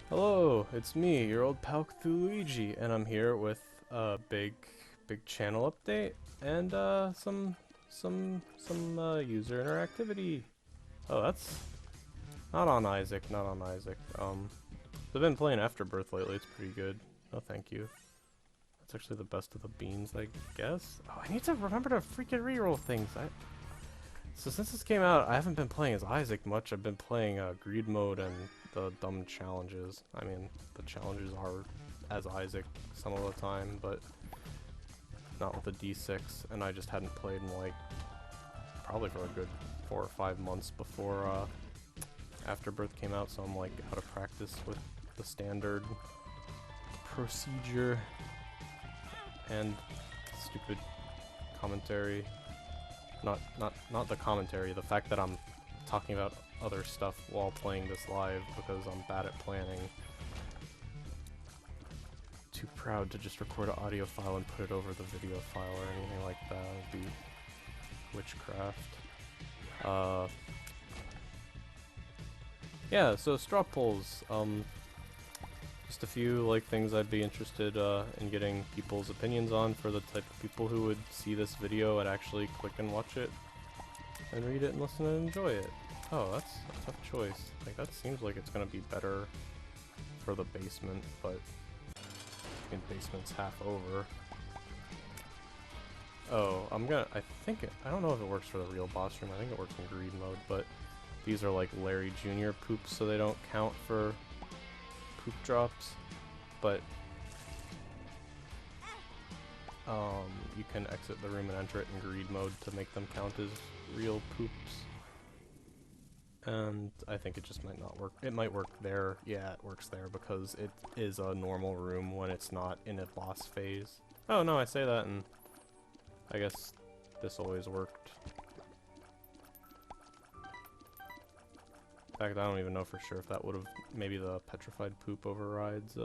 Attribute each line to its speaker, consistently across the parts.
Speaker 1: Hello, it's me, your old pal Cthulhuigi, and I'm here with a big channel update and some user interactivity. Oh, that's not on Isaac, not on Isaac. I've been playing Afterbirth lately. It's pretty good. No, thank you. That's actually the best of the beans, I guess. Oh, I need to remember to freaking reroll things. So since this came out, I haven't been playing as Isaac much. I've been playing greed mode and the dumb challenges. I mean, the challenges are as Isaac some of the time, but not with the D6. And I just hadn't played in like probably for a good 4 or 5 months before Afterbirth came out. So I'm like out of practice with the standard procedure and stupid commentary. Not the commentary, the fact that I'm talking about other stuff while playing this live because I'm bad at planning. Too proud to just record an audio file and put it over the video file or anything like that. It would be witchcraft. Yeah, so straw polls. Just a few like things I'd be interested in getting people's opinions on for the type of people who would see this video and actually click and watch it and read it and listen and enjoy it. Oh, that's a tough choice. Like that seems like it's gonna be better for the basement, but I mean, basement's half over. Oh, I don't know if it works for the real boss room. I think it works in greed mode, but these are like Larry Jr. poops, so they don't count for poop drops, but you can exit the room and enter it in greed mode to make them count as real poops. And I think it just might not work. It might work there. Yeah, it works there because it is a normal room when it's not in a boss phase. Oh no, I say that and I guess this always worked. In fact, I don't even know for sure if that would have... Maybe the petrified poop overrides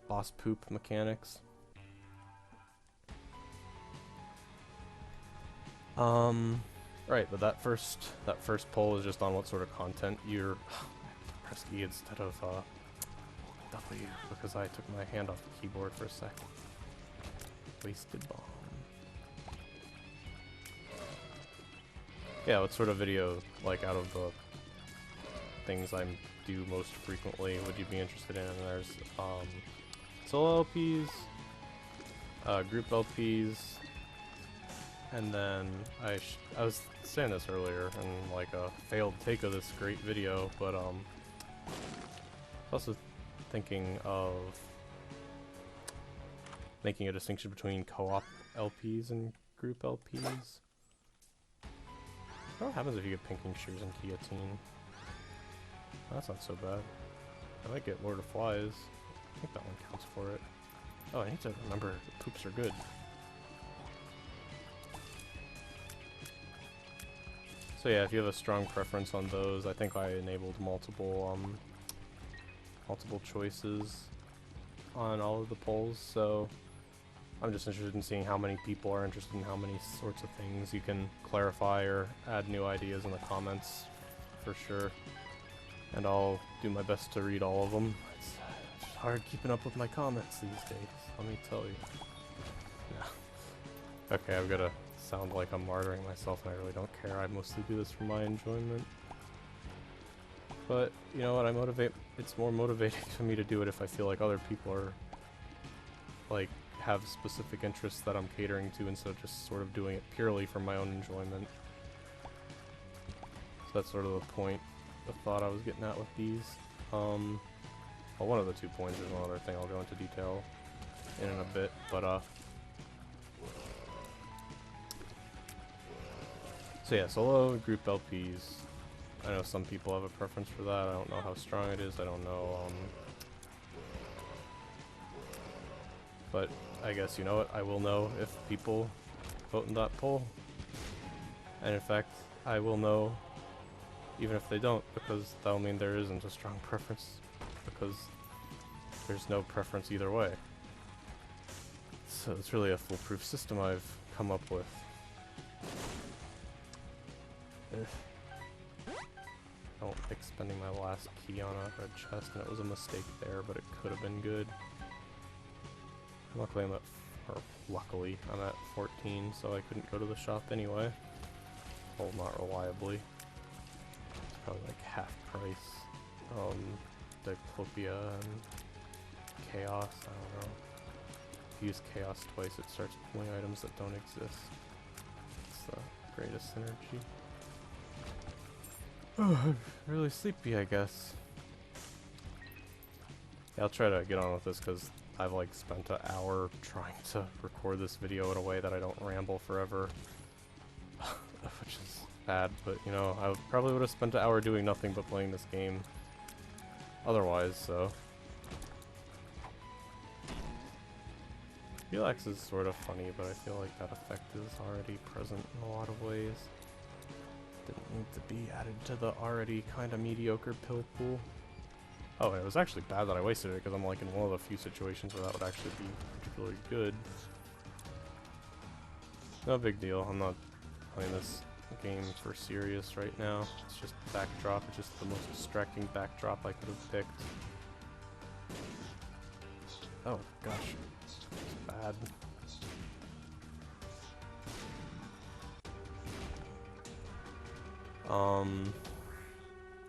Speaker 1: boss poop mechanics. Right, but that first poll is just on what sort of content you're... Press E instead of W, because I took my hand off the keyboard for a sec. Wasted bomb. Yeah, what sort of video, like, out of the things I do most frequently would you be interested in? And there's solo LPs, group LPs, and then I was saying this earlier in like a failed take of this great video, but also thinking of making a distinction between co-op LPs and group LPs. What happens if you get pinking shears and guillotine? That's not so bad. I might get Lord of Flies. I think that one counts for it. Oh, I need to remember the poops are good. So yeah, if you have a strong preference on those, I think I enabled multiple choices on all of the polls, so I'm just interested in seeing how many people are interested in how many sorts of things. You can clarify or add new ideas in the comments for sure, and I'll do my best to read all of them. It's hard keeping up with my comments these days, let me tell you. Yeah. Okay, I've gotta sound like I'm martyring myself, and I really don't care. I mostly do this for my enjoyment. But, you know what, it's more motivating for me to do it if I feel like other people are, like, have specific interests that I'm catering to instead of just sort of doing it purely for my own enjoyment. So that's sort of the point, the thought I was getting at with these. Well, one of the 2 points, there's one other thing I'll go into detail in a bit, but so yeah, solo group LPs. I know some people have a preference for that. I don't know how strong it is. I don't know. But I guess you know what? I will know if people vote in that poll. And in fact, I will know even if they don't, because that'll mean there isn't a strong preference, because there's no preference either way. So it's really a foolproof system I've come up with. I don't like spending my last key on a red chest, and it was a mistake there, but it could have been good. Luckily I'm at 14, so I couldn't go to the shop anyway. Well, not reliably. It's probably like half price. Diplopia and Chaos, I don't know. If you use Chaos twice, it starts pulling items that don't exist. It's the greatest synergy. Oh, I'm really sleepy, I guess. Yeah, I'll try to get on with this because I've like spent an hour trying to record this video in a way that I don't ramble forever. Which is bad, but you know, I probably would have spent an hour doing nothing but playing this game otherwise, so. Relax is sort of funny, but I feel like that effect is already present in a lot of ways. Didn't need to be added to the already kind of mediocre pill pool. Oh, and it was actually bad that I wasted it, because I'm like in one of the few situations where that would actually be particularly good. No big deal, I'm not playing this game for serious right now. It's just backdrop, it's just the most distracting backdrop I could have picked. Oh gosh, it's bad.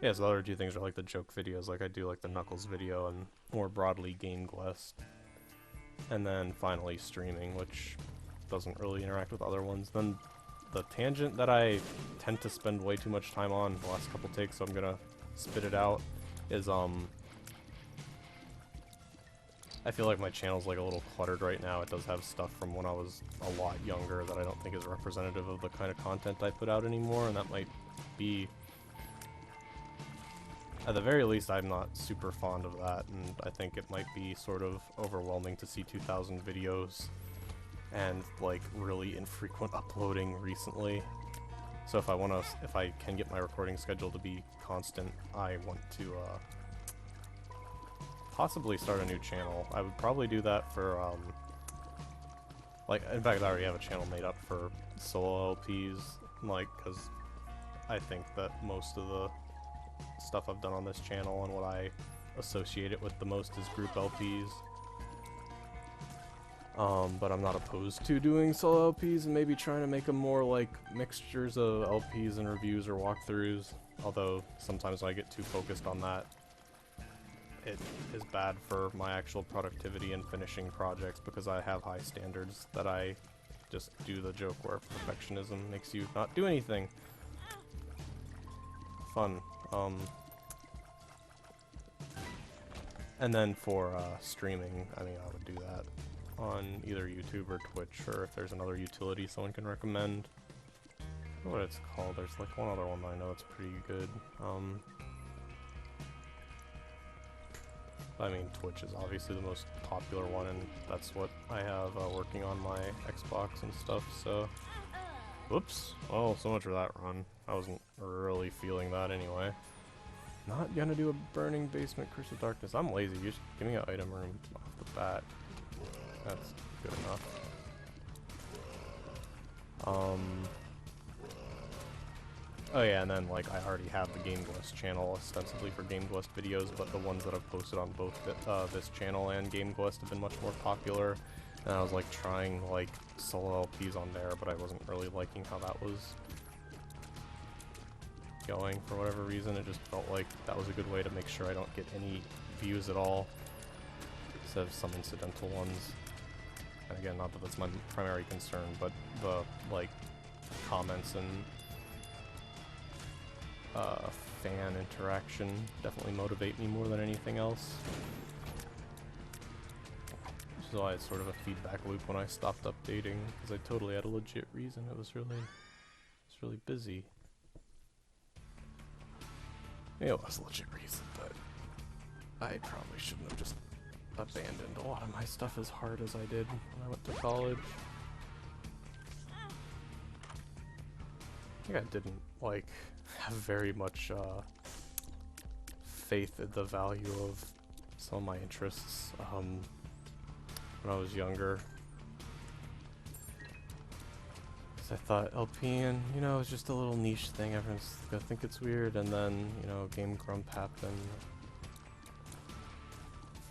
Speaker 1: Yeah, so the other two things are like the joke videos, like I do like the Knuckles video and more broadly Game Quest. And then finally streaming, which doesn't really interact with other ones. Then the tangent that I tend to spend way too much time on the last couple takes, so I'm gonna spit it out, is I feel like my channel's like a little cluttered right now. It does have stuff from when I was a lot younger that I don't think is representative of the kind of content I put out anymore, and that might be, at the very least, I'm not super fond of that, and I think it might be sort of overwhelming to see 2,000 videos and like really infrequent uploading recently. So if I can get my recording schedule to be constant, I want to possibly start a new channel. I would probably do that for like, in fact I already have a channel made up for solo LPs, like, because I think that most of the stuff I've done on this channel and what I associate it with the most is group LPs. But I'm not opposed to doing solo LPs and maybe trying to make them more like mixtures of LPs and reviews or walkthroughs, although sometimes when I get too focused on that, it is bad for my actual productivity in finishing projects because I have high standards that I just do the joke where perfectionism makes you not do anything. Fun. And then for streaming, I mean, I would do that on either YouTube or Twitch, or if there's another utility someone can recommend. I don't know what it's called. There's like one other one that I know that's pretty good. I mean, Twitch is obviously the most popular one, and that's what I have working on my Xbox and stuff, so. Whoops. Oh, so much for that run. I wasn't really feeling that anyway. Not gonna do a burning basement Curse of Darkness. I'm lazy. You just give me an item room off the bat. That's good enough. Oh yeah, and then like I already have the Game Quest channel ostensibly for Game Quest videos, but the ones that I've posted on both this channel and Game Quest have been much more popular. And I was like trying like solo LPs on there, but I wasn't really liking how that was going for whatever reason. It just felt like that was a good way to make sure I don't get any views at all, instead of some incidental ones. And again, not that that's my primary concern, but the like comments and fan interaction definitely motivate me more than anything else. Which is why it's sort of a feedback loop when I stopped updating, because I totally had a legit reason. It was really busy. Maybe it was a legit reason, but I probably shouldn't have just abandoned a lot of my stuff as hard as I did when I went to college. I think I didn't like have very much faith in the value of some of my interests when I was younger. I thought LP and, you know, it's just a little niche thing, everyone's gonna think it's weird, and then, you know, Game Grump happened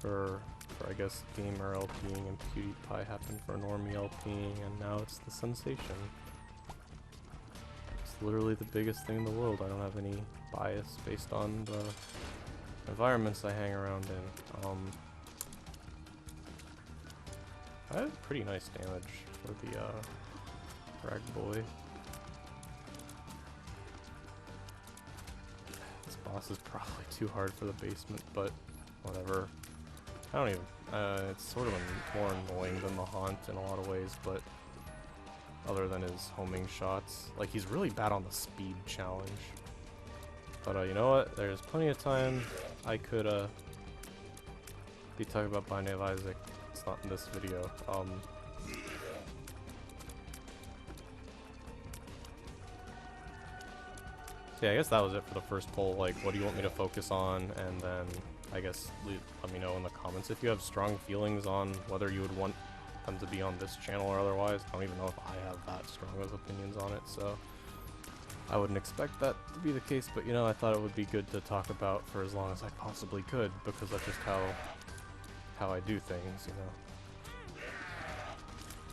Speaker 1: for I guess gamer LPing, and PewDiePie happened for normie LPing, and now it's the sensation. It's literally the biggest thing in the world. I don't have any bias based on the environments I hang around in. I had pretty nice damage for the Rag Boy. This boss is probably too hard for the basement, but whatever. I don't even, it's sort of more annoying than the Haunt in a lot of ways, but other than his homing shots. Like, he's really bad on the speed challenge. But you know what? There's plenty of time I could be talking about Binding of Isaac. It's not in this video. So yeah, I guess that was it for the first poll. Like, what do you want me to focus on? And then, I guess, let me know in the comments if you have strong feelings on whether you would want them to be on this channel or otherwise. I don't even know if I have that strong of opinions on it, so I wouldn't expect that to be the case, but you know, I thought it would be good to talk about for as long as I possibly could, because that's just how I do things, you know.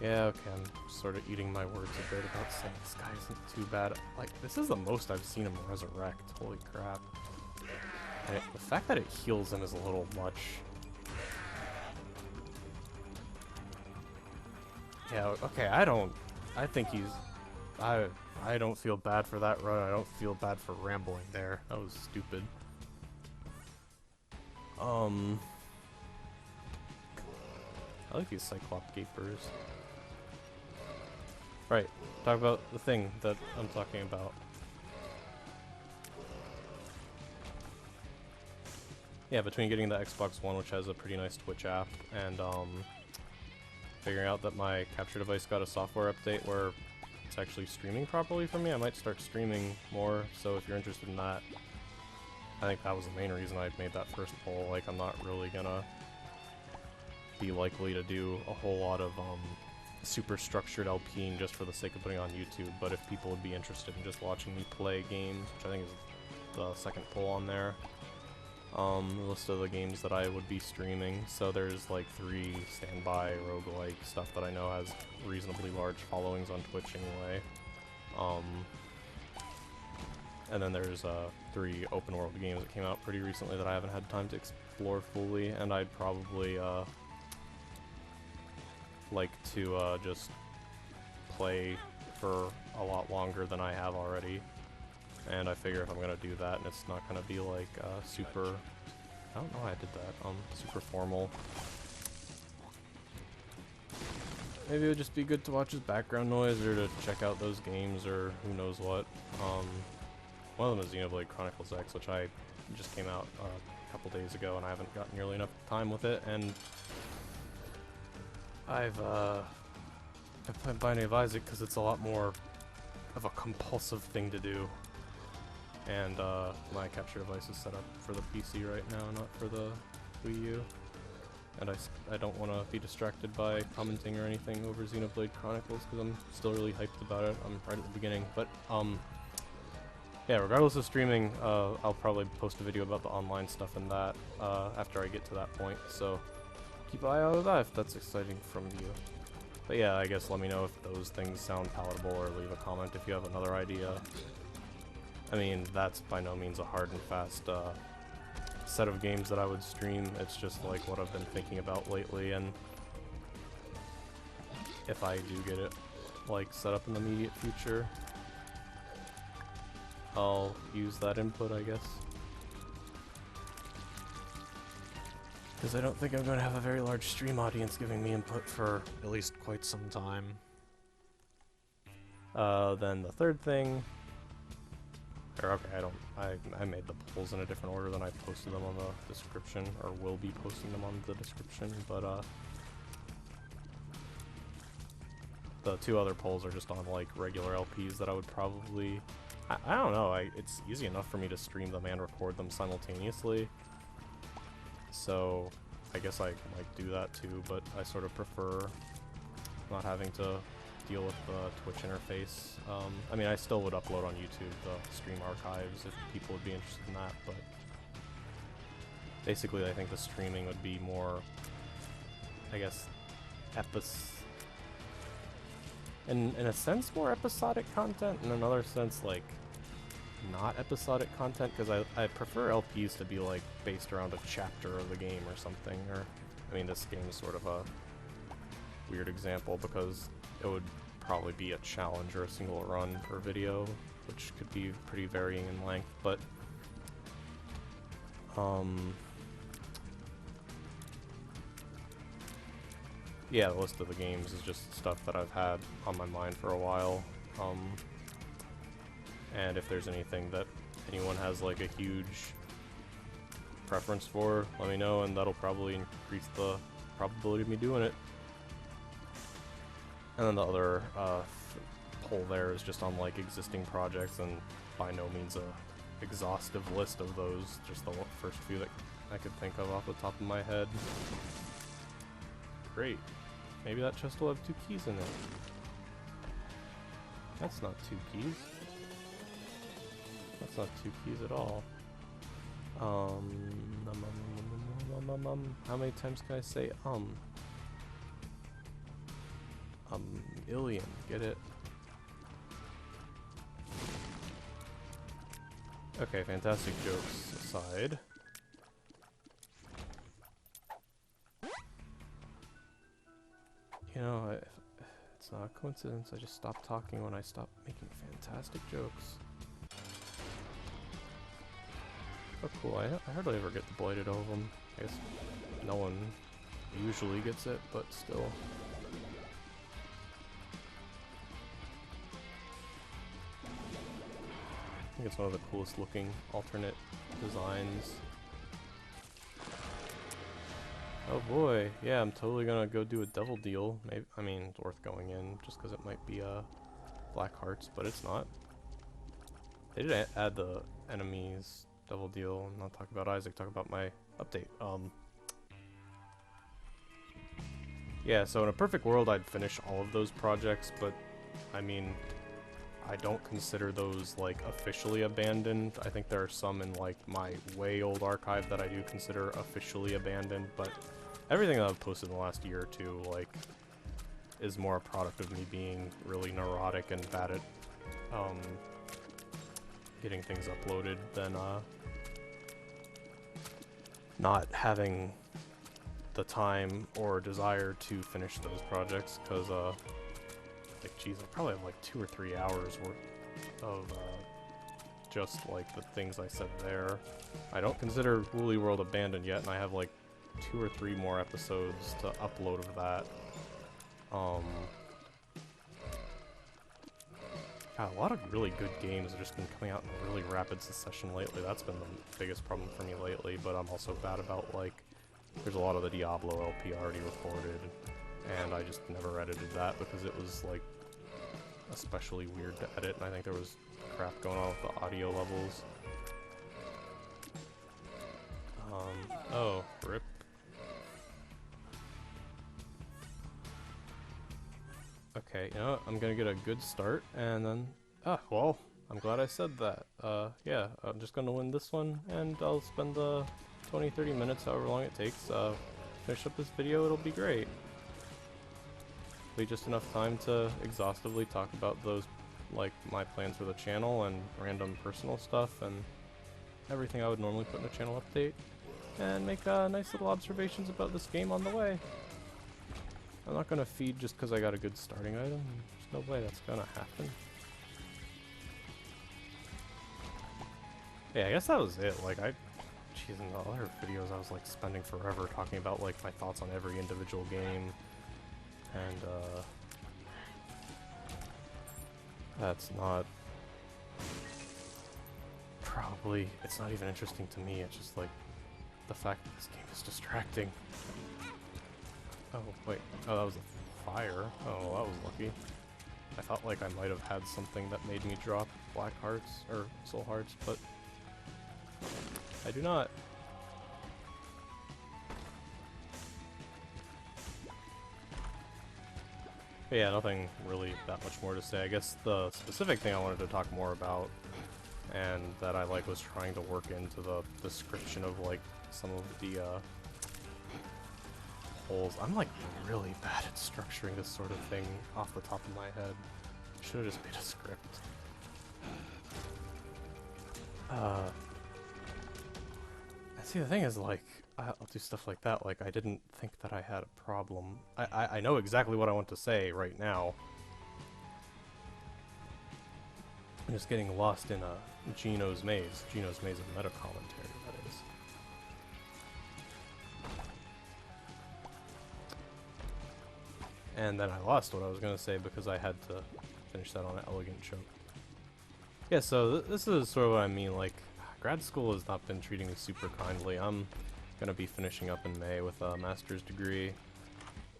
Speaker 1: Yeah, okay, I'm sort of eating my words a bit about saying this guy isn't too bad. Like, this is the most I've seen him resurrect, holy crap. And the fact that it heals him is a little much. Yeah, okay, I think he's, I don't feel bad for that run. I don't feel bad for rambling there. That was stupid. I like these Cyclop Gapers. Right, talk about the thing that I'm talking about. Yeah, between getting the Xbox One, which has a pretty nice Twitch app, and figuring out that my capture device got a software update where it's actually streaming properly for me, I might start streaming more, so if you're interested in that, I think that was the main reason I made that first poll. Like, I'm not really gonna be likely to do a whole lot of super structured LPing just for the sake of putting on YouTube, but if people would be interested in just watching me play games, which I think is the second poll on there, the list of the games that I would be streaming. So there's like 3 standby roguelike stuff that I know has reasonably large followings on Twitch anyway. And then there's 3 open world games that came out pretty recently that I haven't had time to explore fully, and I'd probably like to just play for a lot longer than I have already. And I figure if I'm gonna do that, and it's not gonna be like super, I don't know why I did that, super formal. Maybe it would just be good to watch his background noise, or to check out those games, or who knows what. One of them is Xenoblade Chronicles X, which I just came out a couple days ago, and I haven't got nearly enough time with it, and I played Binding of Isaac because it's a lot more of a compulsive thing to do. And my capture device is set up for the PC right now, not for the Wii U. And I don't want to be distracted by commenting or anything over Xenoblade Chronicles because I'm still really hyped about it. I'm right at the beginning. But yeah, regardless of streaming, I'll probably post a video about the online stuff and that after I get to that point. So keep an eye out for that if that's exciting from you. But yeah, I guess let me know if those things sound palatable, or leave a comment if you have another idea. I mean, that's by no means a hard and fast set of games that I would stream. It's just like what I've been thinking about lately, and if I do get it like set up in the immediate future, I'll use that input, I guess. Because I don't think I'm going to have a very large stream audience giving me input for at least quite some time. Then the third thing, or okay, I made the polls in a different order than I posted them on the description, or will be posting them on the description, but the 2 other polls are just on like regular LPs that I would probably, I don't know, it's easy enough for me to stream them and record them simultaneously, so I guess I might do that too, but I sort of prefer not having to deal with the Twitch interface. I mean, I still would upload on YouTube the stream archives if people would be interested in that, but basically I think the streaming would be more, I guess, in a sense more episodic content, in another sense like not episodic content, because I prefer LPs to be like based around a chapter of the game or something, or I mean this game is sort of a weird example because it would probably be a challenge or a single run per video, which could be pretty varying in length, but yeah, the list of the games is just stuff that I've had on my mind for a while, and if there's anything that anyone has like a huge preference for, let me know, and that'll probably increase the probability of me doing it. And then the other poll there is just on like existing projects, and by no means a exhaustive list of those, just the first few that I could think of off the top of my head. Great. Maybe that chest will have 2 keys in it. That's not 2 keys. That's not 2 keys at all. How many times can I say A million, get it? Okay, fantastic jokes aside. You know, it's not a coincidence, I just stopped talking when I stopped making fantastic jokes. Oh cool, I hardly ever get the Blighted Ovum. I guess no one usually gets it, but still. I think it's one of the coolest looking alternate designs. Oh boy, yeah, I'm totally gonna go do a devil deal. Maybe, I mean, it's worth going in just because it might be black hearts, but it's not. They did add the enemies devil deal. I'm not talking about Isaac, talk about my update. Yeah, so in a perfect world I'd finish all of those projects, but I mean, I don't consider those like officially abandoned. I think there are some in like my way old archive that I do consider officially abandoned, but everything that I've posted in the last year or two like is more a product of me being really neurotic and bad at getting things uploaded than not having the time or desire to finish those projects, because like, geez, I probably have like 2 or 3 hours worth of just like the things I said there. I don't consider Woolly World abandoned yet, and I have like 2 or 3 more episodes to upload of that. God, a lot of really good games have just been coming out in a really rapid succession lately. That's been the biggest problem for me lately, but I'm also bad about like, there's a lot of the Diablo LP already recorded, and I just never edited that because it was like especially weird to edit, and I think there was crap going on with the audio levels. Oh, rip. Okay, you know what? I'm gonna get a good start, and then... Ah, well, I'm glad I said that. Yeah, I'm just gonna win this one, and I'll spend the 20-30 minutes, however long it takes, finish up this video. It'll be great. Be just enough time to exhaustively talk about those, like, my plans for the channel, and random personal stuff, and everything I would normally put in a channel update, and make, nice little observations about this game on the way. I'm not gonna feed just because I got a good starting item. There's no way that's gonna happen. Yeah, I guess that was it. Like, jeez, in the other videos I was like spending forever talking about like my thoughts on every individual game. And, that's not... Probably, it's not even interesting to me. It's just like, the fact that this game is distracting. Oh, wait. Oh, that was a fire. Oh, well, that was lucky. I thought like I might have had something that made me drop black hearts, or soul hearts, but I do not. But yeah, nothing really that much more to say. I guess the specific thing I wanted to talk more about, and that I like was trying to work into the description of like some of the holes. I'm like really bad at structuring this sort of thing off the top of my head. Should have just made a script. See, the thing is, like, I'll do stuff like that. Like, I didn't think that I had a problem. I know exactly what I want to say right now. I'm just getting lost in Gino's maze. Gino's maze of meta commentary, that is. And then I lost what I was gonna say because I had to finish that on an elegant joke. Yeah, so this is sort of what I mean. Like, grad school has not been treating me super kindly. I'm gonna be finishing up in May with a master's degree.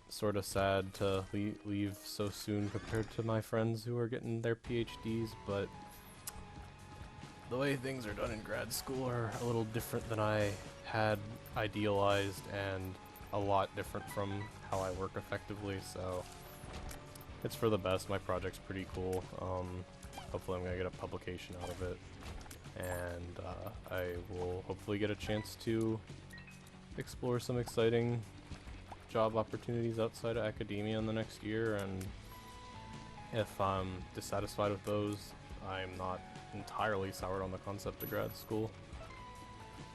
Speaker 1: Sort of sad to leave so soon compared to my friends who are getting their PhDs, but the way things are done in grad school are a little different than I had idealized, and a lot different from how I work effectively, so it's for the best. My project's pretty cool. Hopefully I'm gonna get a publication out of it, and I will hopefully get a chance to explore some exciting job opportunities outside of academia in the next year, and if I'm dissatisfied with those, I'm not entirely soured on the concept of grad school.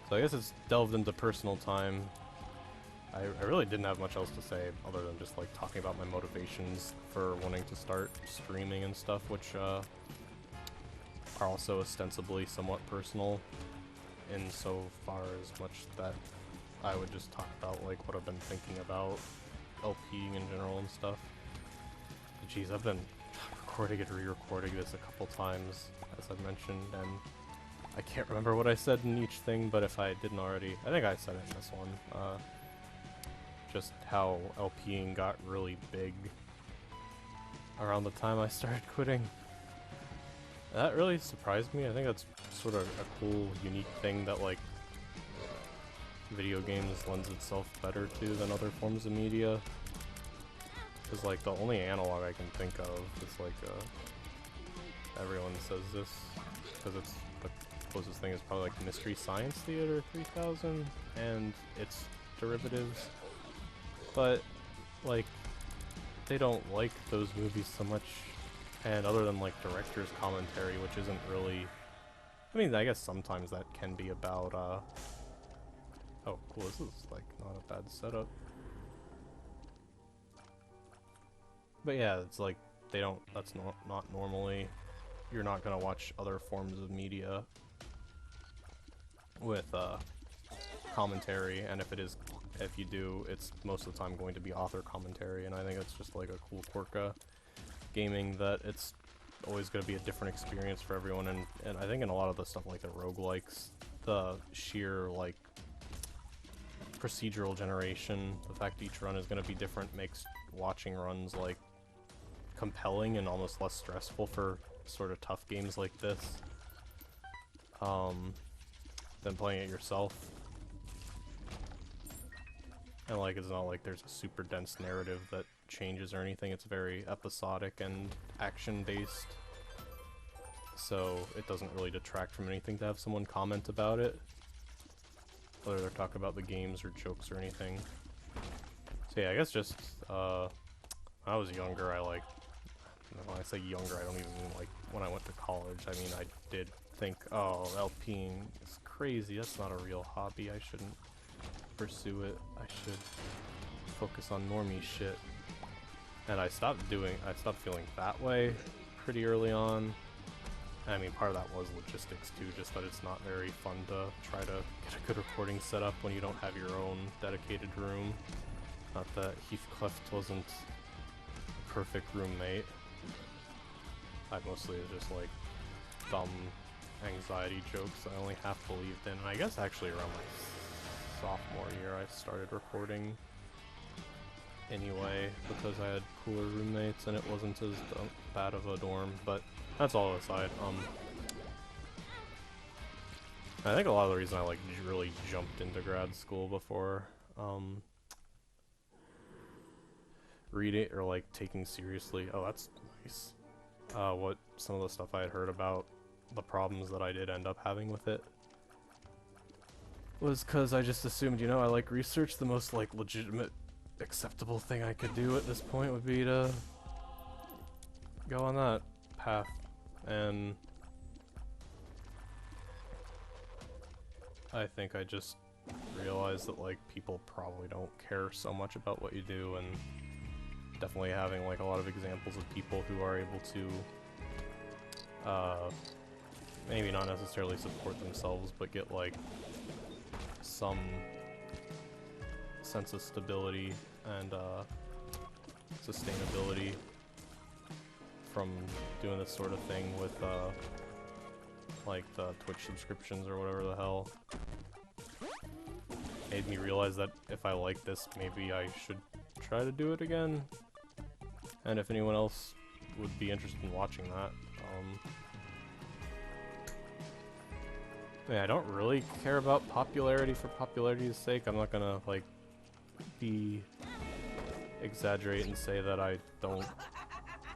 Speaker 1: So I guess it's delved into personal time. I really didn't have much else to say other than just like talking about my motivations for wanting to start streaming and stuff, which are also ostensibly somewhat personal in so far as much that I would just talk about like what I've been thinking about LPing in general and stuff. But geez, I've been recording and re-recording this a couple times, as I've mentioned, and I can't remember what I said in each thing, but if I didn't already, I think I said it in this one. Just how LPing got really big around the time I started quitting. That really surprised me. I think that's sort of a cool, unique thing that, like, video games lends itself better to than other forms of media. Because, like, the only analog I can think of is, like, everyone says this, because it's the closest thing is probably, like, Mystery Science Theater 3000 and its derivatives. But, like, they don't like those movies so much, and other than, like, director's commentary, which isn't really... I mean, I guess sometimes that can be about, oh, cool, this is, like, not a bad setup. But yeah, it's like, they don't... that's not normally... You're not gonna watch other forms of media with, commentary, and if you do, it's most of the time going to be author commentary, and I think it's just like a cool quirk of gaming that it's always going to be a different experience for everyone, and I think in a lot of the stuff like the roguelikes, the sheer like procedural generation, the fact each run is going to be different makes watching runs like compelling and almost less stressful for sort of tough games like this than playing it yourself. And like, it's not like there's a super dense narrative that changes or anything, it's very episodic and action-based. So it doesn't really detract from anything to have someone comment about it, whether they're talking about the games or jokes or anything. So yeah, I guess just, when I was younger, when I say younger, I don't even mean like when I went to college. I mean, I did think, oh, LPing is crazy, that's not a real hobby, I shouldn't pursue it, I should focus on normie shit. And I stopped feeling that way pretty early on. I mean, part of that was logistics too, just that it's not very fun to try to get a good recording set up when you don't have your own dedicated room. Not that Heathcliff wasn't a perfect roommate. I mostly was just like dumb anxiety jokes I only half believed in. And I guess actually around my sophomore year I started recording anyway, because I had cooler roommates and it wasn't as bad of a dorm, but that's all aside. I think a lot of the reason I like really jumped into grad school before reading or like taking seriously. Oh, that's nice. What some of the stuff I had heard about the problems that I did end up having with it was because I just assumed, you know, I like research. The most like legitimate, acceptable thing I could do at this point would be to go on that path, and I think I just realized that like people probably don't care so much about what you do, and definitely having like a lot of examples of people who are able to maybe not necessarily support themselves, but get like some sense of stability and sustainability from doing this sort of thing with like the Twitch subscriptions or whatever the hell, made me realize that if I like this, maybe I should try to do it again. And if anyone else would be interested in watching that, yeah, I don't really care about popularity for popularity's sake. I'm not gonna like exaggerate and say that I don't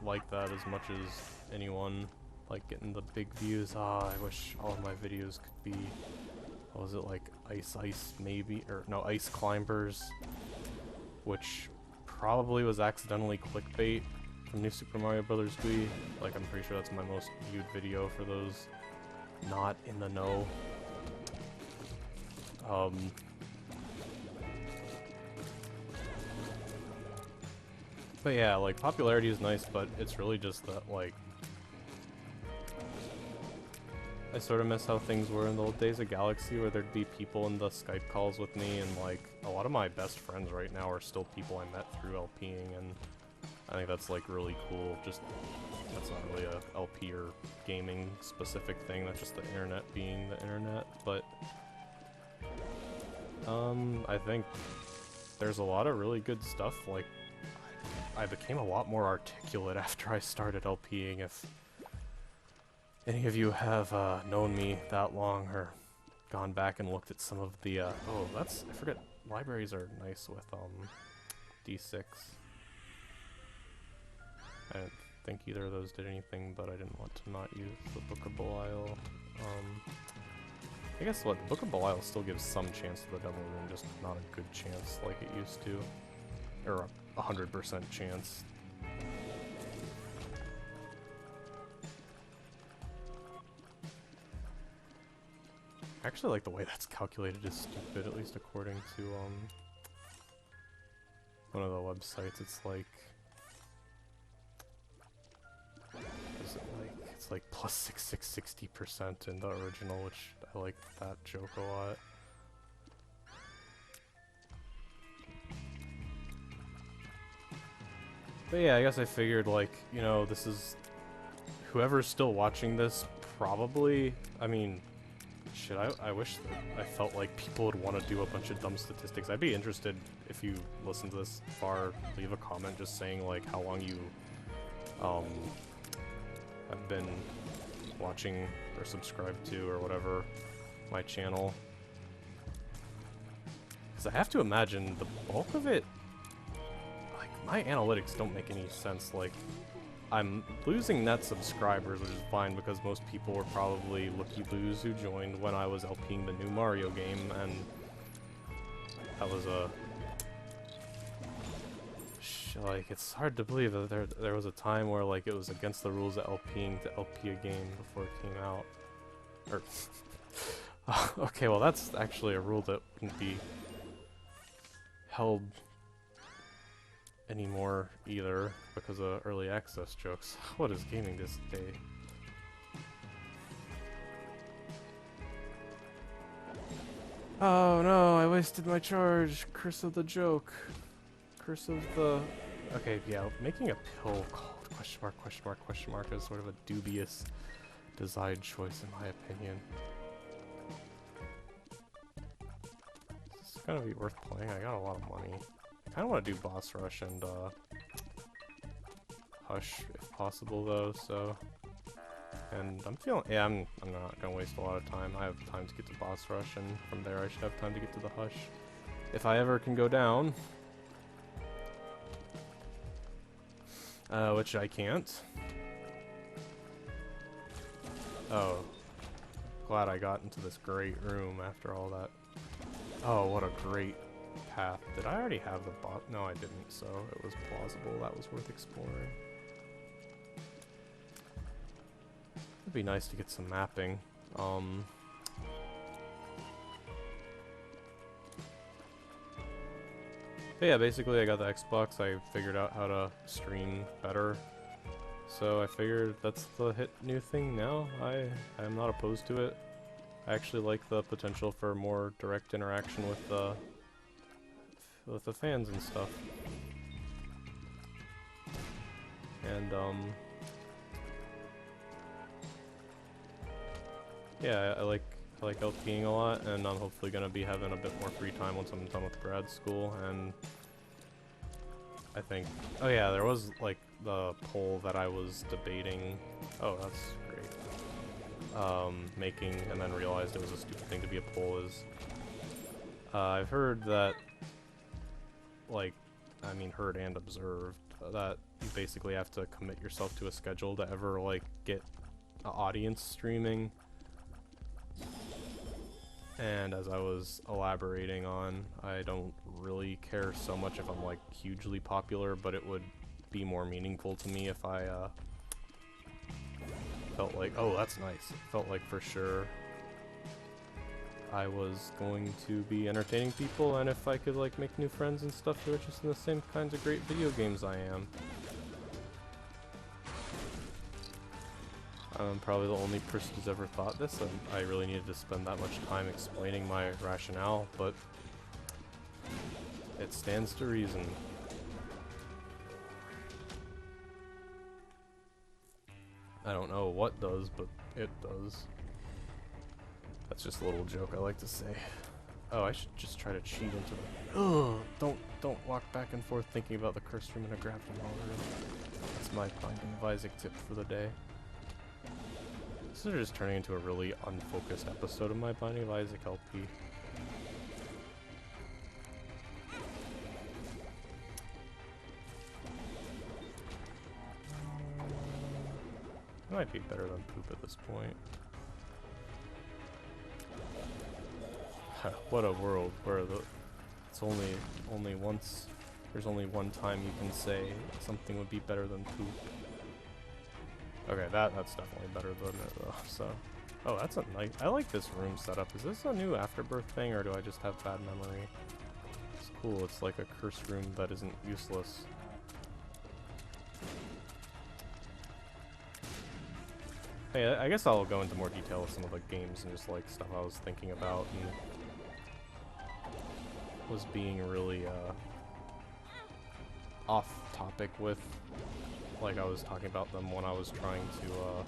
Speaker 1: like that as much as anyone, like getting the big views. Ah, I wish all of my videos could be, what was it, like ice maybe, or no, ice climbers, which probably was accidentally clickbait from New Super Mario Bros. Wii. Like, I'm pretty sure that's my most viewed video for those not in the know. But yeah, like, popularity is nice, but it's really just that, like, I sort of miss how things were in the old days of Galaxy, where there'd be people in the Skype calls with me, and like, a lot of my best friends right now are still people I met through LPing, and I think that's like really cool. Just, that's not really a LP or gaming specific thing, that's just the internet being the internet, but I think there's a lot of really good stuff. Like, I became a lot more articulate after I started LPing. If any of you have known me that long or gone back and looked at some of the oh, that's, I forget, libraries are nice with D6. I don't think either of those did anything, but I didn't want to not use the Book of Belial. I guess what, the Book of Belial still gives some chance to the Devil Room, just not a good chance like it used to, or 100% chance. I actually like the way that's calculated is stupid, at least according to one of the websites. It's like, is it like, it's like plus 60% in the original, which I like that joke a lot. But yeah, I guess I figured, like, you know, this is, whoever's still watching this probably, I mean, shit, I wish that I felt like people would want to do a bunch of dumb statistics. I'd be interested if you listen to this far, leave a comment just saying like how long you have been watching or subscribed to or whatever my channel. Because I have to imagine the bulk of it, like, my analytics don't make any sense. Like, I'm losing net subscribers, which is fine because most people were probably looky-loos who joined when I was LPing the new Mario game, and that was a... like, it's hard to believe that there was a time where, like, it was against the rules of LPing to LP a game before it came out. Or... okay, well that's actually a rule that wouldn't be held anymore either, because of early access jokes. What is gaming this day? Oh no, I wasted my charge. Curse of the joke. Curse of the... Okay, yeah, making a pill called question mark is sort of a dubious design choice in my opinion. It's gonna be worth playing. I got a lot of money. I kinda wanna do boss rush and hush if possible though, so, and I'm feeling, yeah, I'm not gonna waste a lot of time. I have time to get to boss rush, and from there I should have time to get to the hush if I ever can go down. Which I can't. Oh. Glad I got into this great room after all that. Oh, what a great path. Did I already have the bot? No, I didn't, so it was plausible. That was worth exploring. It'd be nice to get some mapping. But yeah, basically I got the Xbox, I figured out how to stream better. So I figured that's the new thing now. I'm not opposed to it. I actually like the potential for more direct interaction with the fans and stuff. And yeah, I like LPing a lot, and I'm hopefully gonna be having a bit more free time once I'm done with grad school. And I think, oh yeah, there was like the poll that I was debating. Oh, that's great. Making, and then realized it was a stupid thing to be a poll. Is I've heard that, like, I mean, heard and observed that you basically have to commit yourself to a schedule to ever like get an audience streaming. And as I was elaborating on, I don't really care so much if I'm like hugely popular, but it would be more meaningful to me if I felt like, oh, that's nice. Felt like for sure I was going to be entertaining people, and if I could like make new friends and stuff who are just in the same kinds of great video games I am. I'm probably the only person who's ever thought this, and I really needed to spend that much time explaining my rationale, but it stands to reason. I don't know what does, but it does. That's just a little joke I like to say. Oh, I should just try to cheat into the... Ugh! Don't walk back and forth thinking about the cursed room in a grafting hall room. That's my Binding of Isaac tip for the day. This is just turning into a really unfocused episode of my Binding of Isaac LP. It might be better than poop at this point. What a world where it's only once, there's only one time you can say something would be better than poop. Okay, that's definitely better than it though, so. Oh, that's a nice, I like this room setup. Is this a new Afterbirth thing, or do I just have bad memory? It's cool, it's like a cursed room that isn't useless. Hey, I guess I'll go into more detail with some of the games and just like stuff I was thinking about and was being really off topic with. Like I was talking about them when I was trying to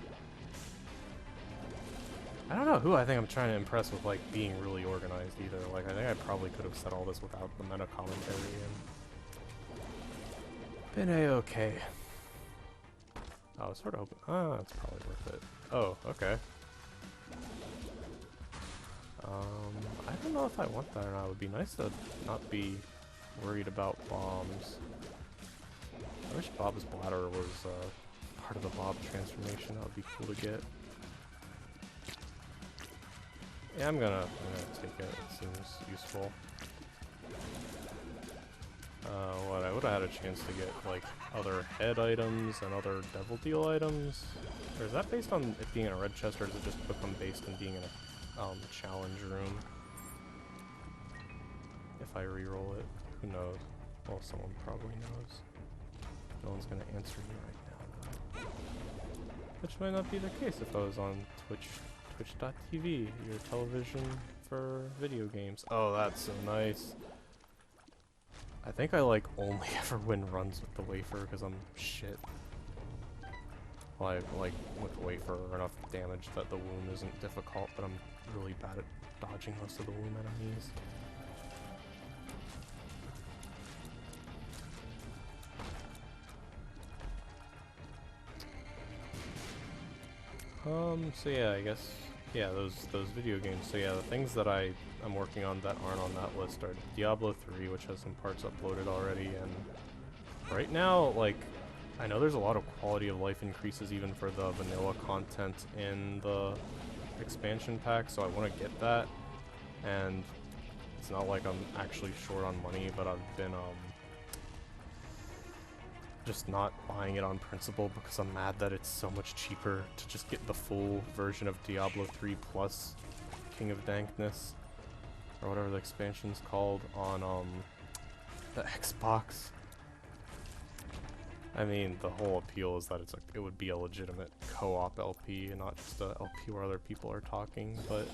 Speaker 1: I don't know who I think I'm trying to impress with like being really organized either. Like I think I probably could have said all this without the meta commentary and been a-okay. I was sort of hoping, it's probably worth it. Oh, okay. I don't know if I want that or not. It would be nice to not be worried about bombs. I wish Bob's bladder was part of the Bob transformation. That would be cool to get. Yeah, I'm gonna take it. It seems useful. What, I would have had a chance to get like other head items and other Devil Deal items. Or is that based on it being in a red chest, or does it just become based on being in a challenge room? If I re-roll it, who knows? Well, someone probably knows. No one's gonna answer me right now, though. Which might not be the case if I was on Twitch.tv, your television for video games. Oh, that's so nice. I think I like only ever win runs with the wafer because I'm shit. Well, I like with wafer enough damage that the wound isn't difficult, but I'm really bad at dodging most of the wound enemies. So yeah, I guess, yeah, those video games. So yeah, the things that I'm working on that aren't on that list are Diablo 3, which has some parts uploaded already, and right now, like, I know there's a lot of quality of life increases even for the vanilla content in the expansion pack, so I want to get that. And it's not like I'm actually short on money, but I've been just not buying it on principle because I'm mad that it's so much cheaper to just get the full version of Diablo 3 plus King of Dankness, or whatever the expansion's called, on the Xbox. I mean, the whole appeal is that it would be a legitimate co-op LP and not just a LP where other people are talking, but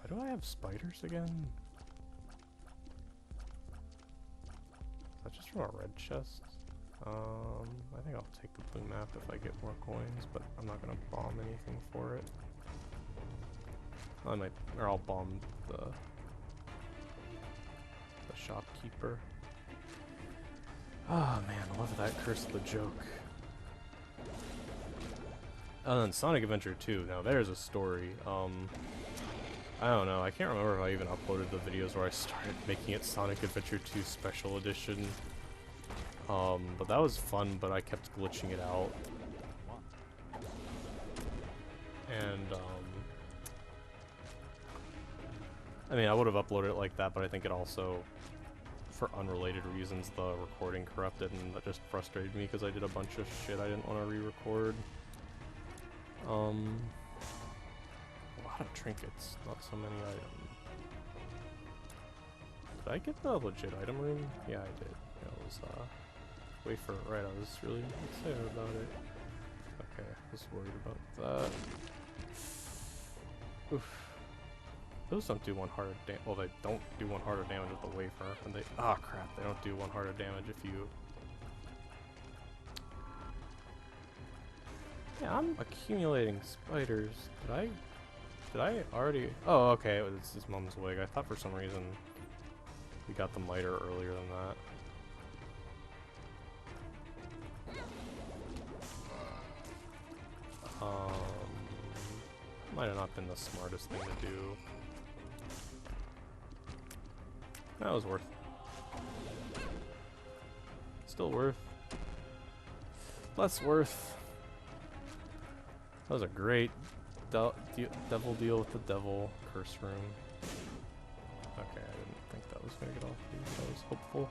Speaker 1: why do I have spiders again? Is that just from a red chest? I think I'll take the blue map if I get more coins, but I'm not gonna bomb anything for it. I might, or I'll bomb the shopkeeper. Oh man, I love that Curse the Joke. And then Sonic Adventure 2, now there's a story. I don't know, I can't remember if I even uploaded the videos where I started making it Sonic Adventure 2 Special Edition. But that was fun, but I kept glitching it out. And, I mean, I would have uploaded it like that, but I think it also, for unrelated reasons, the recording corrupted, and that just frustrated me because I did a bunch of shit I didn't want to re-record. A lot of trinkets, not so many items. Did I get the legit item room? Yeah, I did. It was, wafer, right, I was really excited about it. Okay, I was worried about that. Oof. Those don't do 1 heart of damage. Well, they don't do 1 heart of damage with the wafer, and they— ah, crap, they don't do 1 heart of damage if you— yeah, I'm accumulating spiders. Did I already— oh, okay, it's his mom's wig. I thought for some reason we got the miter earlier than that. Might have not been the smartest thing to do. That was worth. Still worth. Less worth. That was a great devil deal with the devil curse room. Okay, I didn't think that was gonna get off these. I was hopeful.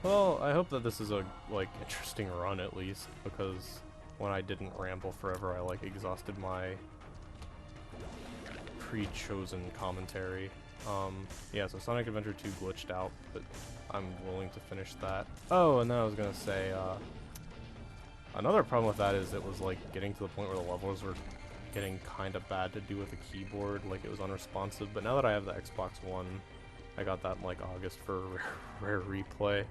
Speaker 1: Well, I hope that this is a, like, interesting run at least, because when I didn't ramble forever, I, like, exhausted my pre-chosen commentary. Yeah, so Sonic Adventure 2 glitched out, but I'm willing to finish that. Oh, and then I was gonna say, another problem with that is it was, like, getting to the point where the levels were getting kinda bad to do with the keyboard, like, it was unresponsive, but now that I have the Xbox One, I got that in, like, August for rare replay.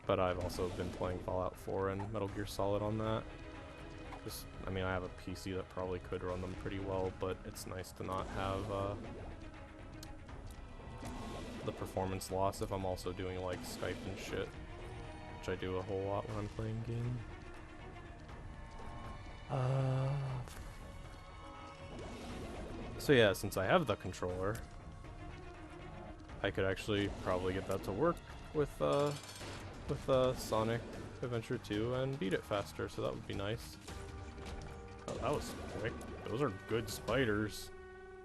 Speaker 1: But I've also been playing Fallout 4 and Metal Gear Solid on that. Just, I mean, I have a PC that probably could run them pretty well, but it's nice to not have the performance loss if I'm also doing, like, Skype and shit, which I do a whole lot when I'm playing games. So yeah, since I have the controller, I could actually probably get that to work with Sonic Adventure 2 and beat it faster, so that would be nice. Oh, that was quick. Those are good spiders.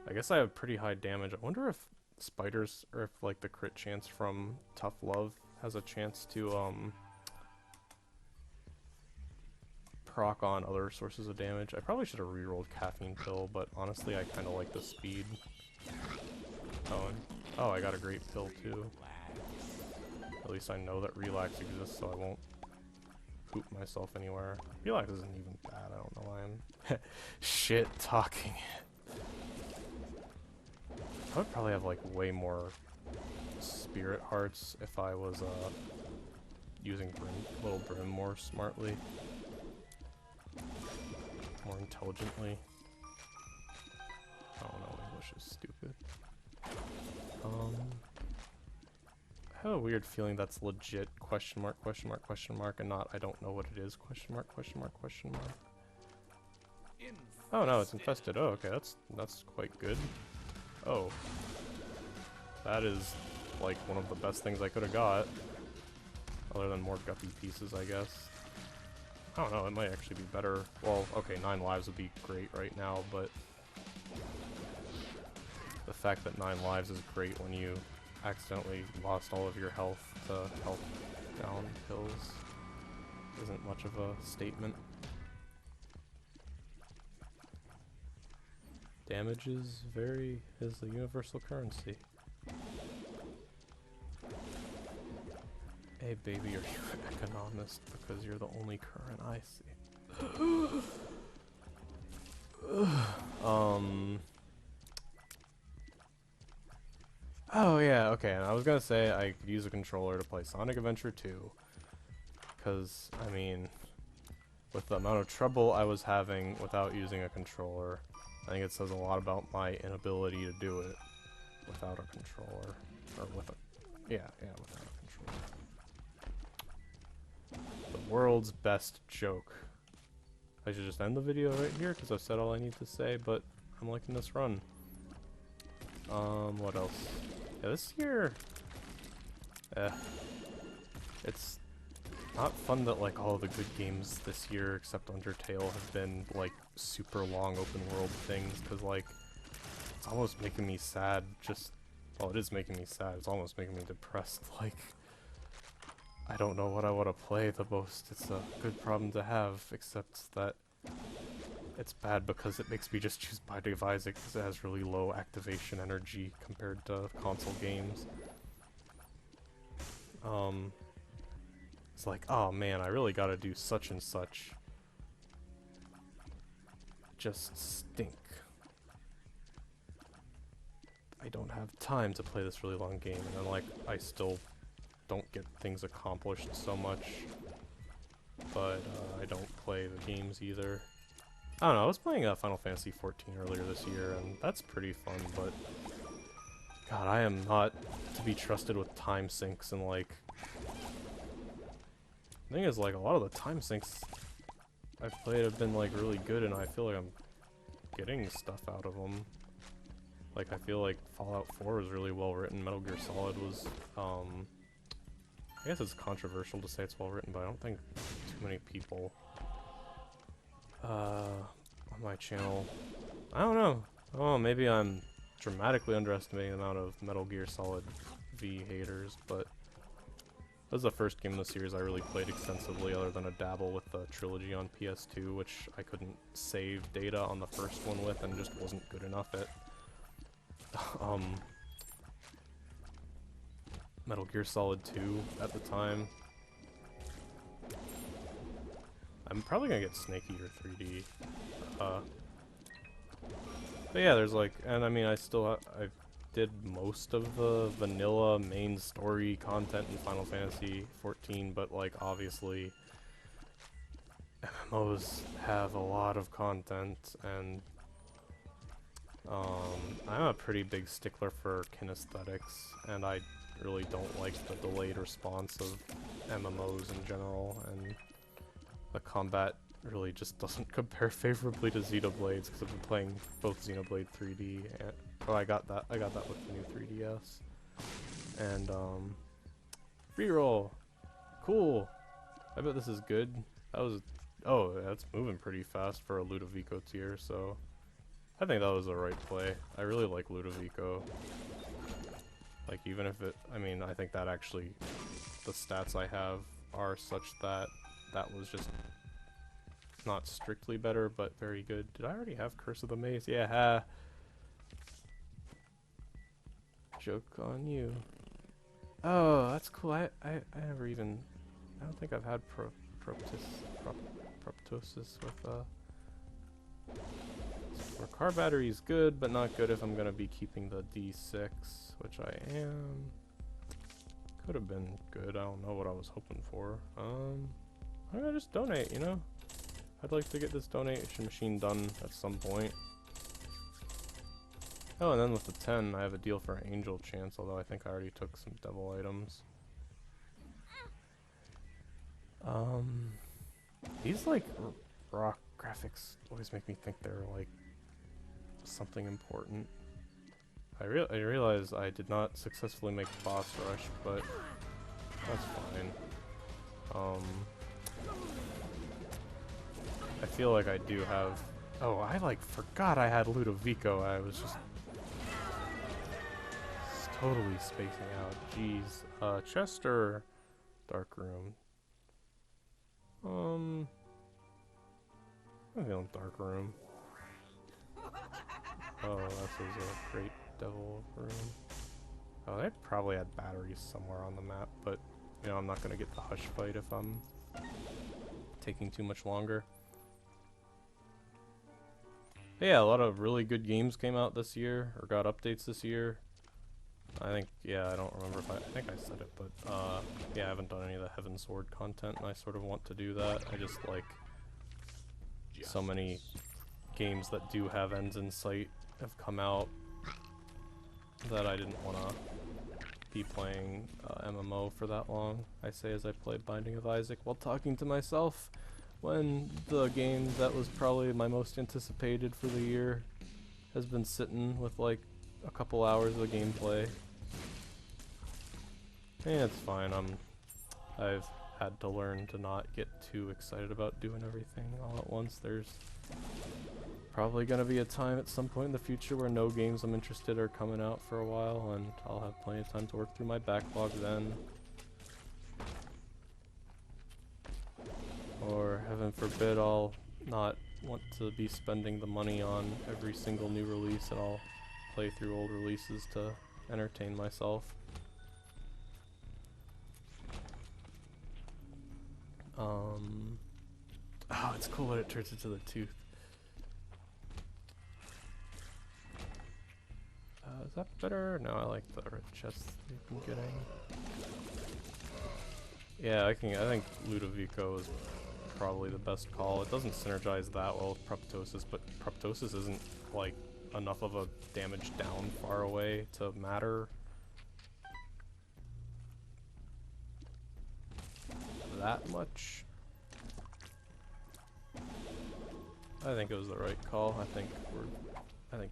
Speaker 1: I guess I have pretty high damage. I wonder if spiders, or if, like, the crit chance from Tough Love has a chance to, proc on other sources of damage. I probably should have rerolled Caffeine Pill, but honestly, I kind of like the speed. Oh, and, oh, I got a great pill, too. At least I know that Relax exists, so I won't poop myself anywhere. Relax isn't even bad, I don't know why I'm shit talking it. I would probably have, like, way more spirit hearts if I was, using Little Brim more smartly. More intelligently. I don't know, English is stupid. I have a weird feeling that's legit question mark, and not I don't know what it is, question mark, question mark, question mark. Oh no, it's infested. Oh, okay, that's quite good. Oh. That is like one of the best things I could have got. Other than more guppy pieces, I guess. I don't know, it might actually be better. Well, okay, 9 lives would be great right now, but the fact that 9 lives is great when you accidentally lost all of your health to health down hills isn't much of a statement. Damage is the universal currency. Hey baby, are you an economist? Because you're the only current I see. Oh yeah, okay, and I was gonna say I could use a controller to play Sonic Adventure 2. Because, I mean, with the amount of trouble I was having without using a controller, I think it says a lot about my inability to do it without a controller. Or with a... yeah, without a controller. The world's best joke. I should just end the video right here because I've said all I need to say, but I'm liking this run. What else? Yeah, this year... it's not fun that, like, all of the good games this year, except Undertale, have been, like, super long open world things, because, like, it's almost making me sad, just... well, it is making me sad, it's almost making me depressed, like... I don't know what I want to play the most. It's a good problem to have, except that it's bad because it makes me just choose Binding of Isaac because it has really low activation energy compared to console games. It's like, oh man, I really gotta do such and such. Just stink. I don't have time to play this really long game, and then, like, I still don't get things accomplished so much, but I don't play the games either. I don't know, I was playing Final Fantasy XIV earlier this year, and that's pretty fun, but God, I am not to be trusted with time sinks, and, like, the thing is, like, a lot of the time sinks I've played have been, like, really good, and I feel like I'm getting stuff out of them. Like, I feel like Fallout 4 was really well written, Metal Gear Solid was, I guess it's controversial to say it's well written, but I don't think too many people on my channel. I don't know. Oh, maybe I'm dramatically underestimating the amount of Metal Gear Solid V haters, but this is the first game in the series I really played extensively, other than a dabble with the trilogy on PS2, which I couldn't save data on the first one with and just wasn't good enough at. Metal Gear Solid 2 at the time. I'm probably gonna get Snake Eater 3D. But yeah, there's like, and I mean, I did most of the vanilla main story content in Final Fantasy XIV, but like obviously MMOs have a lot of content, and I'm a pretty big stickler for kinesthetics, and I really don't like the delayed response of MMOs in general, and the combat really just doesn't compare favorably to Xenoblades, because I've been playing both Xenoblade 3D and I got that with the new 3DS. And reroll. Cool. I bet this is good. That was that's moving pretty fast for a Ludovico tier, so I think that was the right play. I really like Ludovico. Like, even if it, I mean, I think that actually, the stats I have are such that that was just not strictly better, but very good. Did I already have Curse of the Maze? Yeah. Joke on you. Oh, that's cool. I never even, I don't think I've had proptosis with, where car battery is good, but not good if I'm gonna be keeping the D6, which I am. Could have been good. I don't know what I was hoping for. I'm gonna just donate, you know? I'd like to get this donation machine done at some point. Oh, and then with the 10, I have a deal for an Angel Chance, although I think I already took some Devil items. These, like, rock graphics always make me think they're, like, something important. I realize I did not successfully make boss rush, but that's fine. I feel like I do have... Oh, I like forgot I had Ludovico. I was just totally spacing out. Jeez. Chest or dark room? I'm feeling dark room. Oh, this is a great devil room. Oh, they probably had batteries somewhere on the map, but you know, I'm not gonna get the hush fight if I'm taking too much longer. But yeah, a lot of really good games came out this year, or got updates this year. I think, yeah, I don't remember if I think I said it, but yeah, I haven't done any of the Heaven Sword content, and I sort of want to do that. I just like so many games that do have ends in sight have come out that I didn't want to be playing MMO for that long. I say as I play Binding of Isaac while talking to myself, when the game that was probably my most anticipated for the year has been sitting with like a couple hours of gameplay. Yeah, it's fine. I've had to learn to not get too excited about doing everything all at once. There's probably gonna be a time at some point in the future where no games I'm interested are coming out for a while, and I'll have plenty of time to work through my backlog then. Or, heaven forbid, I'll not want to be spending the money on every single new release, and I'll play through old releases to entertain myself. Oh, it's cool when it turns into the tooth. Is that better? No, I like the red chest you've been getting. Yeah, I think Ludovico is probably the best call. It doesn't synergize that well with Proptosis, but Proptosis isn't like enough of a damage down far away to matter that much. I think it was the right call. I think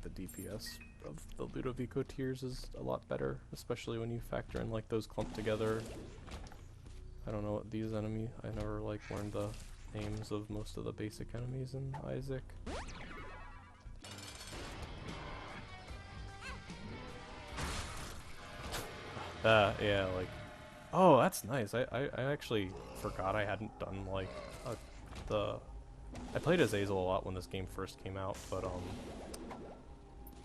Speaker 1: the DPS of the Ludovico tiers is a lot better, especially when you factor in like those clumped together. I don't know what these enemies. I never like learned the names of most of the basic enemies in Isaac. Yeah, like, oh, that's nice. I actually forgot I hadn't done like I played Azazel a lot when this game first came out, but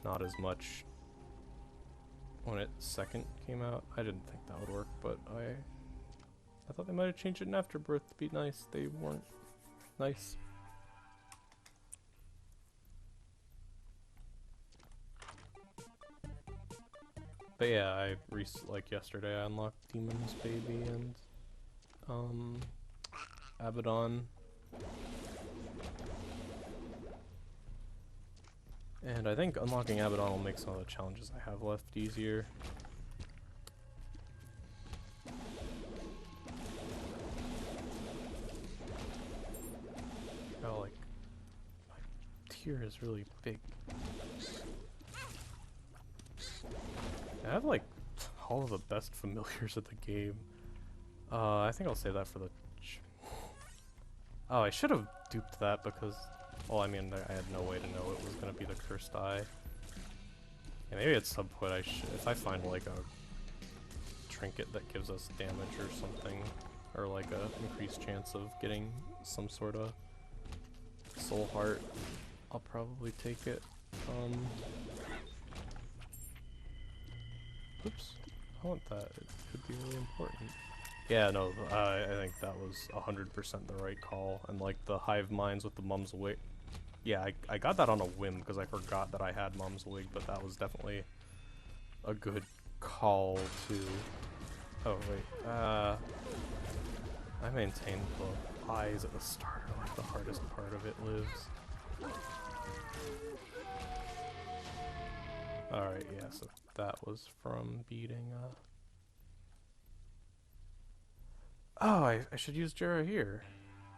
Speaker 1: not as much when it second came out. I didn't think that would work, but I thought they might have changed it in Afterbirth to be nice. They weren't nice. But yeah, like yesterday I unlocked Demon's Baby and Abaddon. And I think unlocking Abaddon will make some of the challenges I have left easier. Oh, like, my tier is really big. I have like all of the best familiars of the game. I think I'll save that for the... Oh, I should have duped that because... Well, I mean, I had no way to know it was going to be the cursed eye. Yeah, maybe at some point if I find like a trinket that gives us damage or something, or like a increased chance of getting some sort of soul heart, I'll probably take it. Oops, I want that. It could be really important. Yeah, no, I think that was 100% the right call, and like the hive minds with the mum's wig. Yeah, I got that on a whim because I forgot that I had mum's wig, but that was definitely a good call to... Oh wait, I maintained the eyes at the start, like the hardest part of it lives. Alright, yeah, so that was from beating, Oh, I should use Jera here.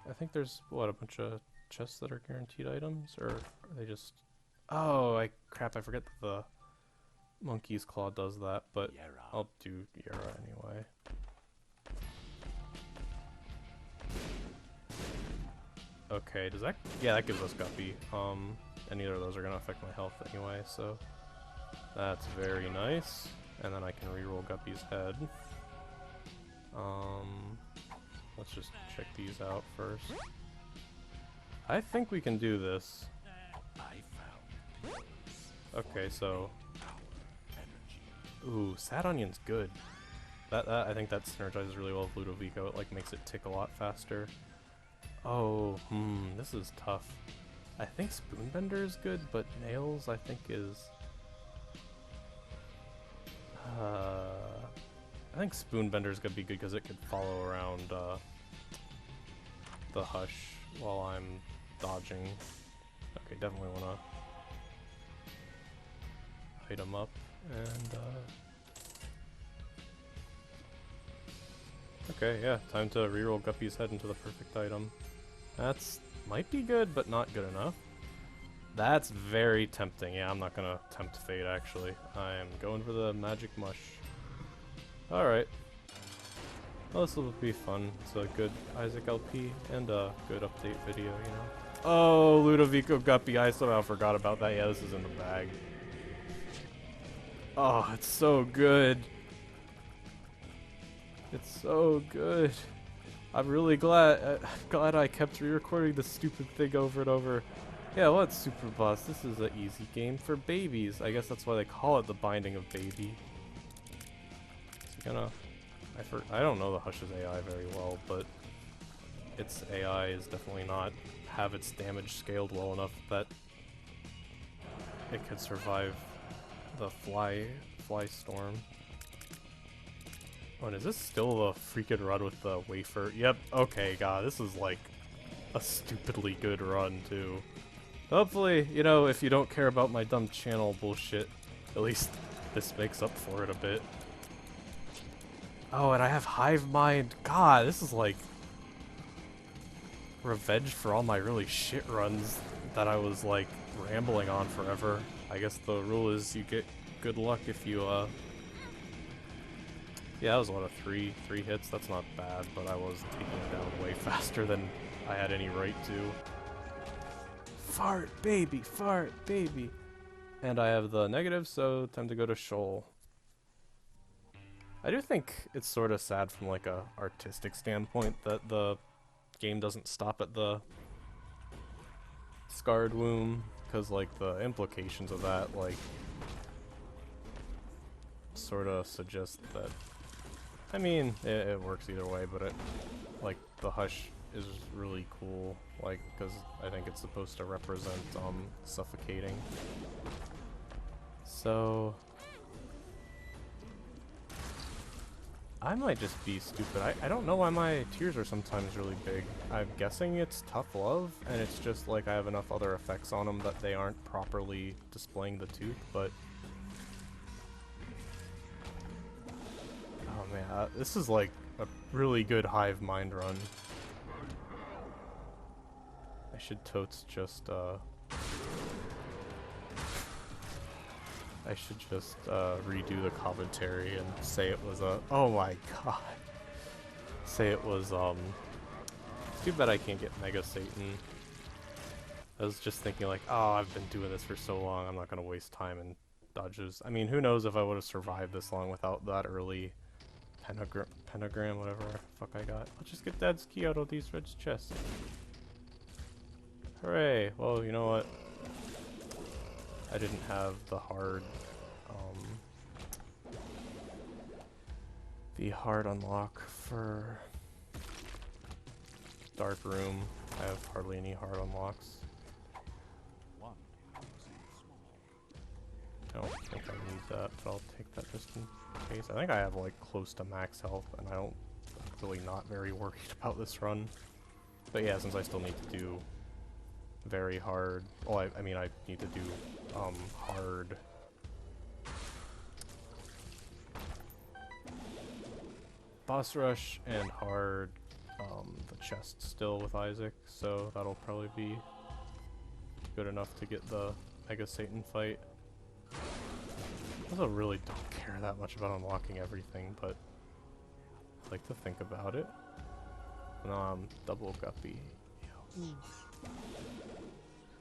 Speaker 1: I think there's, what, a bunch of chests that are guaranteed items? Or are they just... Oh, crap, I forget that Monkey's Claw does that, but I'll do Yara anyway. Okay, does that... yeah, that gives us Guppy. And neither of those are gonna affect my health anyway, so... that's very nice. And then I can reroll Guppy's head. Let's just check these out first. I think we can do this. Okay, so... ooh, Sad Onion's good. That I think that synergizes really well with Ludovico. It like makes it tick a lot faster. Oh, this is tough. I think Spoonbender is good, but Nails I think is... I think Spoonbender's gonna be good because it could follow around the Hush while I'm dodging. Okay, definitely wanna item up and okay, yeah, time to reroll Guppy's head into the perfect item. That's might be good, but not good enough. That's very tempting. Yeah, I'm not gonna tempt fate actually. I'm going for the magic mush. Alright. Well, this will be fun. It's a good Isaac LP and a good update video, you know. Oh, Ludovico Guppy, I somehow forgot about that. Yeah, this is in the bag. Oh, it's so good. It's so good. I'm really glad I kept re-recording this stupid thing over and over. Yeah, what's Super Boss? This is an easy game for babies. I guess that's why they call it the Binding of Baby. I don't know the Hush's AI very well, but its AI is definitely not have its damage scaled well enough that it could survive the fly storm. Oh, and is this still the freaking run with the wafer? Yep, okay, god, this is like a stupidly good run too. Hopefully, you know, if you don't care about my dumb channel bullshit, at least this makes up for it a bit. Oh, and I have Hive Mind. God, this is like revenge for all my really shit runs that I was like rambling on forever. I guess the rule is you get good luck if you yeah, that was one of three hits. That's not bad, but I was taking it down way faster than I had any right to. Fart baby, fart baby. And I have the negative, so time to go to Shoal. I do think it's sort of sad from like a artistic standpoint that the game doesn't stop at the scarred womb, because like the implications of that like sort of suggest that, I mean, it works either way, but it like the Hush is really cool, like, because I think it's supposed to represent suffocating. So I might just be stupid. I don't know why my tears are sometimes really big. I'm guessing it's tough love, and it's just like I have enough other effects on them that they aren't properly displaying the tooth, but... oh man, this is like a really good Hive Mind run. I should totes just, I should just redo the commentary and say it was a... oh my god. Say it was, too bad I can't get Mega Satan. I was just thinking like, oh, I've been doing this for so long, I'm not gonna waste time in dodges. I mean, who knows if I would have survived this long without that early pentagram, whatever the fuck I got. Let's just get Dad's key out of these red chests. Hooray! Well, you know what? I didn't have the hard unlock for Dark Room. I have hardly any hard unlocks. I don't think I need that, but I'll take that just in case. I think I have like close to max health, and I'm really not very worried about this run. But yeah, since I still need to do very hard, well, I mean I need to do hard boss rush and hard the chest still with Isaac, so that'll probably be good enough to get the Mega Satan fight. also really don't care that much about unlocking everything, but I like to think about it. Double guppy. Ew.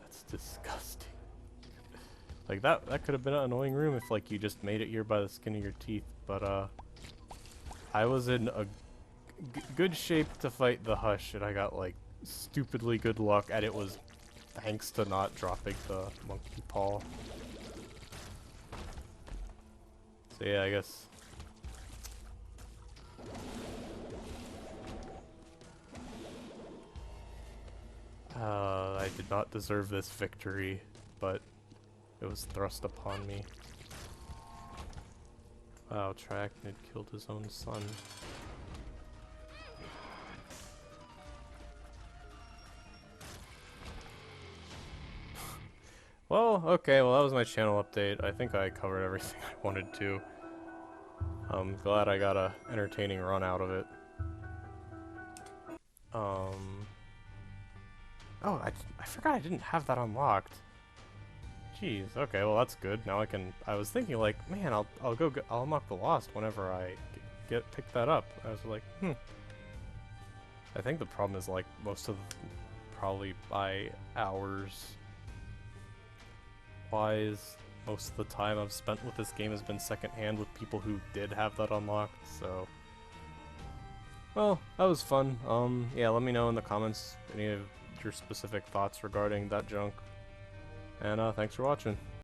Speaker 1: That's disgusting. Like that could have been an annoying room if like you just made it here by the skin of your teeth, but I was in a good shape to fight the Hush, and I got like stupidly good luck, and it was thanks to not dropping the monkey paw. So yeah, I guess. I did not deserve this victory, but it was thrust upon me. Wow, Trachnid killed his own son. Well, okay, well that was my channel update. I think I covered everything I wanted to. I'm glad I got a entertaining run out of it. Oh, I forgot I didn't have that unlocked. Jeez, okay, well that's good. Now I was thinking like, man, I'll unlock the Lost whenever I pick that up. I was like, I think the problem is like most of probably by hours wise, most of the time I've spent with this game has been secondhand with people who did have that unlocked, so. Well, that was fun. Yeah, let me know in the comments any of your specific thoughts regarding that junk. And thanks for watching.